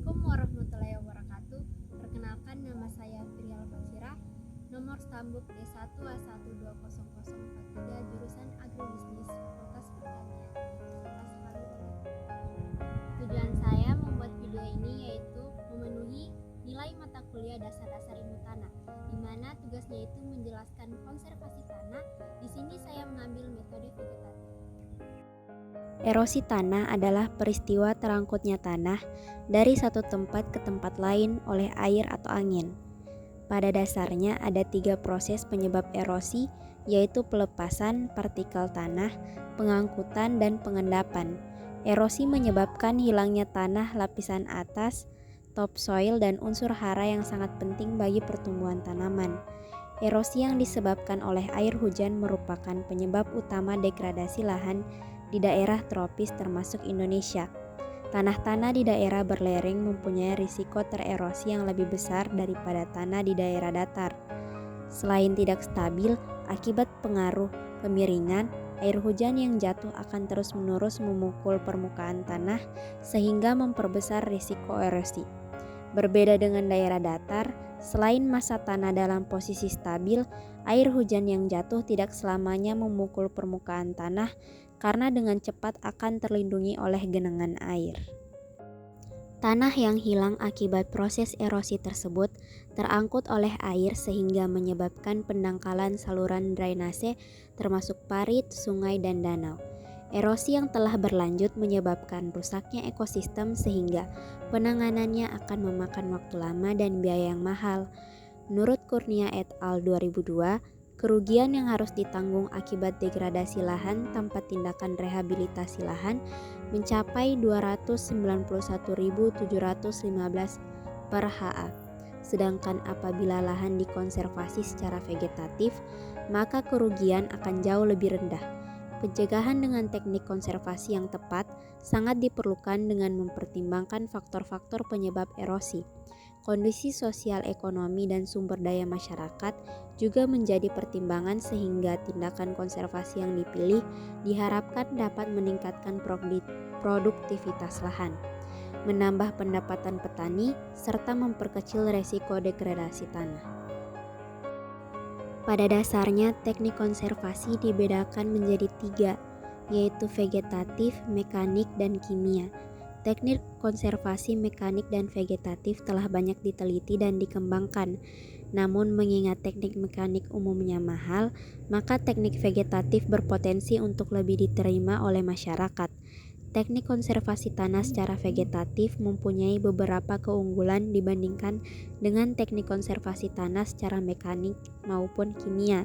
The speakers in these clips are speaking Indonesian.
Assalamualaikum warahmatullahi wabarakatuh. Perkenalkan, nama saya Firial Fazira, nomor stambuk D1A1200043, jurusan Agribisnis, Fakultas Pertanian, Universitas Haluoleo. Tujuan saya membuat video ini yaitu memenuhi nilai mata kuliah dasar-dasar ilmu tanah, di mana tugasnya itu menjelaskan konservasi tanah. Di sini saya mengambil metode vegetatif. Erosi tanah adalah peristiwa terangkutnya tanah dari satu tempat ke tempat lain oleh air atau angin. Pada dasarnya ada 3 proses penyebab erosi, yaitu pelepasan partikel tanah, pengangkutan, dan pengendapan. Erosi menyebabkan hilangnya tanah lapisan atas, topsoil, dan unsur hara yang sangat penting bagi pertumbuhan tanaman. Erosi yang disebabkan oleh air hujan merupakan penyebab utama degradasi lahan di daerah tropis termasuk Indonesia. Tanah-tanah di daerah berlereng mempunyai risiko tererosi yang lebih besar daripada tanah di daerah datar. Selain tidak stabil, akibat pengaruh kemiringan, air hujan yang jatuh akan terus-menerus memukul permukaan tanah sehingga memperbesar risiko erosi. Berbeda dengan daerah datar, selain massa tanah dalam posisi stabil, air hujan yang jatuh tidak selamanya memukul permukaan tanah karena dengan cepat akan terlindungi oleh genangan air. Tanah yang hilang akibat proses erosi tersebut terangkut oleh air sehingga menyebabkan pendangkalan saluran drainase termasuk parit, sungai, dan danau. Erosi yang telah berlanjut menyebabkan rusaknya ekosistem sehingga penanganannya akan memakan waktu lama dan biaya yang mahal. Menurut Kurnia et al. 2002, kerugian yang harus ditanggung akibat degradasi lahan tanpa tindakan rehabilitasi lahan mencapai 291.715 per ha. Sedangkan apabila lahan dikonservasi secara vegetatif, maka kerugian akan jauh lebih rendah. Pencegahan dengan teknik konservasi yang tepat sangat diperlukan dengan mempertimbangkan faktor-faktor penyebab erosi. Kondisi sosial ekonomi dan sumber daya masyarakat juga menjadi pertimbangan sehingga tindakan konservasi yang dipilih diharapkan dapat meningkatkan produktivitas lahan, menambah pendapatan petani, serta memperkecil resiko degradasi tanah. Pada dasarnya, teknik konservasi dibedakan menjadi 3, yaitu vegetatif, mekanik, dan kimia. Teknik konservasi mekanik dan vegetatif telah banyak diteliti dan dikembangkan. Namun mengingat teknik mekanik umumnya mahal, maka teknik vegetatif berpotensi untuk lebih diterima oleh masyarakat. Teknik konservasi tanah secara vegetatif mempunyai beberapa keunggulan dibandingkan dengan teknik konservasi tanah secara mekanik maupun kimia,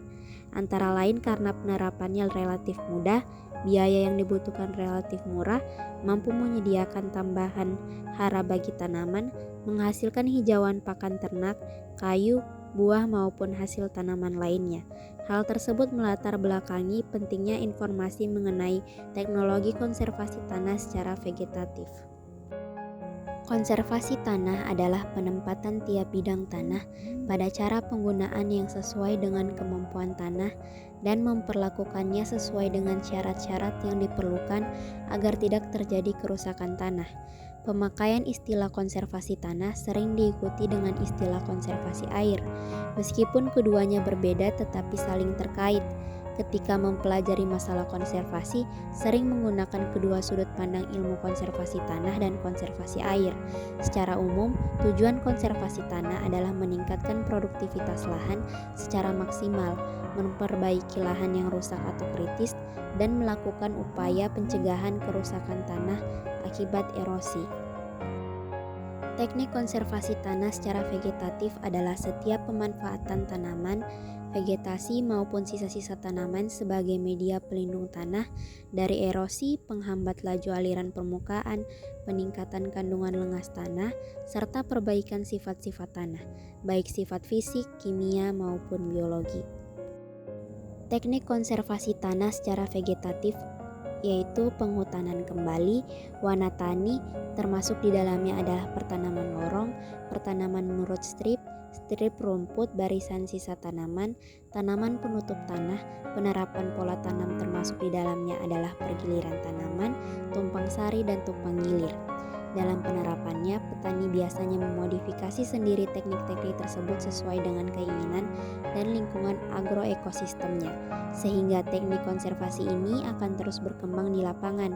antara lain karena penerapannya relatif mudah, biaya yang dibutuhkan relatif murah, mampu menyediakan tambahan hara bagi tanaman, menghasilkan hijauan pakan ternak, kayu, buah maupun hasil tanaman lainnya. Hal tersebut melatar belakangi pentingnya informasi mengenai teknologi konservasi tanah secara vegetatif. Konservasi tanah adalah penempatan tiap bidang tanah pada cara penggunaan yang sesuai dengan kemampuan tanah dan memperlakukannya sesuai dengan syarat-syarat yang diperlukan agar tidak terjadi kerusakan tanah. Pemakaian istilah konservasi tanah sering diikuti dengan istilah konservasi air. Meskipun keduanya berbeda tetapi saling terkait. Ketika mempelajari masalah konservasi, sering menggunakan kedua sudut pandang ilmu konservasi tanah dan konservasi air. Secara umum, tujuan konservasi tanah adalah meningkatkan produktivitas lahan secara maksimal, memperbaiki lahan yang rusak atau kritis, dan melakukan upaya pencegahan kerusakan tanah akibat erosi. Teknik konservasi tanah secara vegetatif adalah setiap pemanfaatan tanaman, vegetasi maupun sisa-sisa tanaman sebagai media pelindung tanah dari erosi, penghambat laju aliran permukaan, peningkatan kandungan lengas tanah, serta perbaikan sifat-sifat tanah, baik sifat fisik, kimia maupun biologi. Teknik konservasi tanah secara vegetatif yaitu penghutanan kembali, wanatani, termasuk di dalamnya adalah pertanaman lorong, pertanaman menurut strip rumput, barisan sisa tanaman, tanaman penutup tanah, penerapan pola tanam termasuk di dalamnya adalah pergiliran tanaman, tumpang sari, dan tumpang gilir. Dalam penerapannya, petani biasanya memodifikasi sendiri teknik-teknik tersebut sesuai dengan keinginan dan lingkungan agroekosistemnya, sehingga teknik konservasi ini akan terus berkembang di lapangan.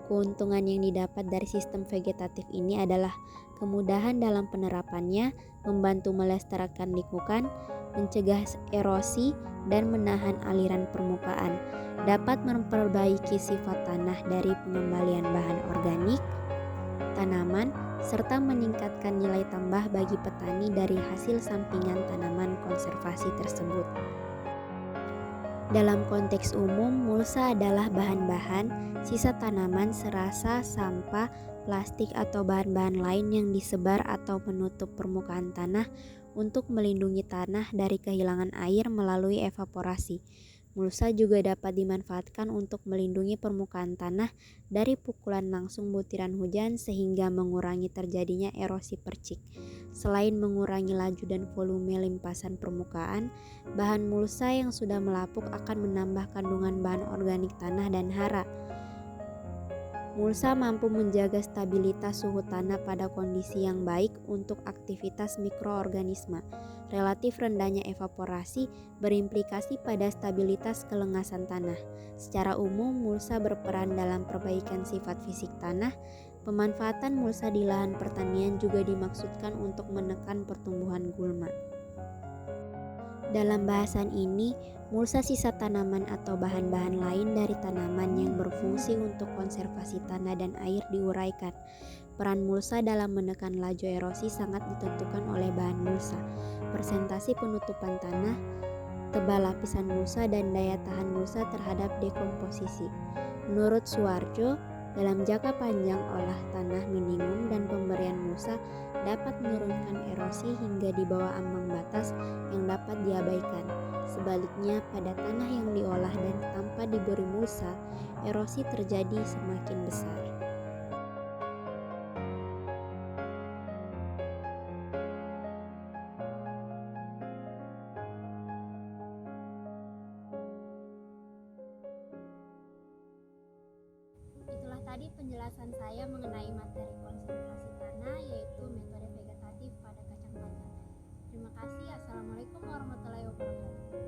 Keuntungan yang didapat dari sistem vegetatif ini adalah kemudahan dalam penerapannya, membantu melestarikan lingkungan, mencegah erosi, dan menahan aliran permukaan, dapat memperbaiki sifat tanah dari pengembalian bahan organik, tanaman, serta meningkatkan nilai tambah bagi petani dari hasil sampingan tanaman konservasi tersebut. Dalam konteks umum, mulsa adalah bahan-bahan, sisa tanaman, serasa, sampah, plastik, atau bahan-bahan lain yang disebar atau menutup permukaan tanah untuk melindungi tanah dari kehilangan air melalui evaporasi. Mulsa juga dapat dimanfaatkan untuk melindungi permukaan tanah dari pukulan langsung butiran hujan sehingga mengurangi terjadinya erosi percik. Selain mengurangi laju dan volume limpasan permukaan, bahan mulsa yang sudah melapuk akan menambah kandungan bahan organik tanah dan hara. Mulsa mampu menjaga stabilitas suhu tanah pada kondisi yang baik untuk aktivitas mikroorganisme. Relatif rendahnya evaporasi berimplikasi pada stabilitas kelengasan tanah. Secara umum, mulsa berperan dalam perbaikan sifat fisik tanah. Pemanfaatan mulsa di lahan pertanian juga dimaksudkan untuk menekan pertumbuhan gulma. Dalam bahasan ini, mulsa sisa tanaman atau bahan-bahan lain dari tanaman yang berfungsi untuk konservasi tanah dan air diuraikan. Peran mulsa dalam menekan laju erosi sangat ditentukan oleh bahan mulsa, persentase penutupan tanah, tebal lapisan mulsa, dan daya tahan mulsa terhadap dekomposisi. Menurut Suwarjo, dalam jangka panjang olah tanah minimum dan pemberian mulsa dapat menurunkan erosi hingga di bawah ambang batas yang dapat diabaikan. Sebaliknya, pada tanah yang diolah dan tanpa diberi mulsa, erosi terjadi semakin besar. Itulah tadi penjelasan saya mengenai materi konsentrasi tanah, yaitu metode vegetatif pada kacang panjang. Terima kasih. Assalamualaikum warahmatullahi wabarakatuh.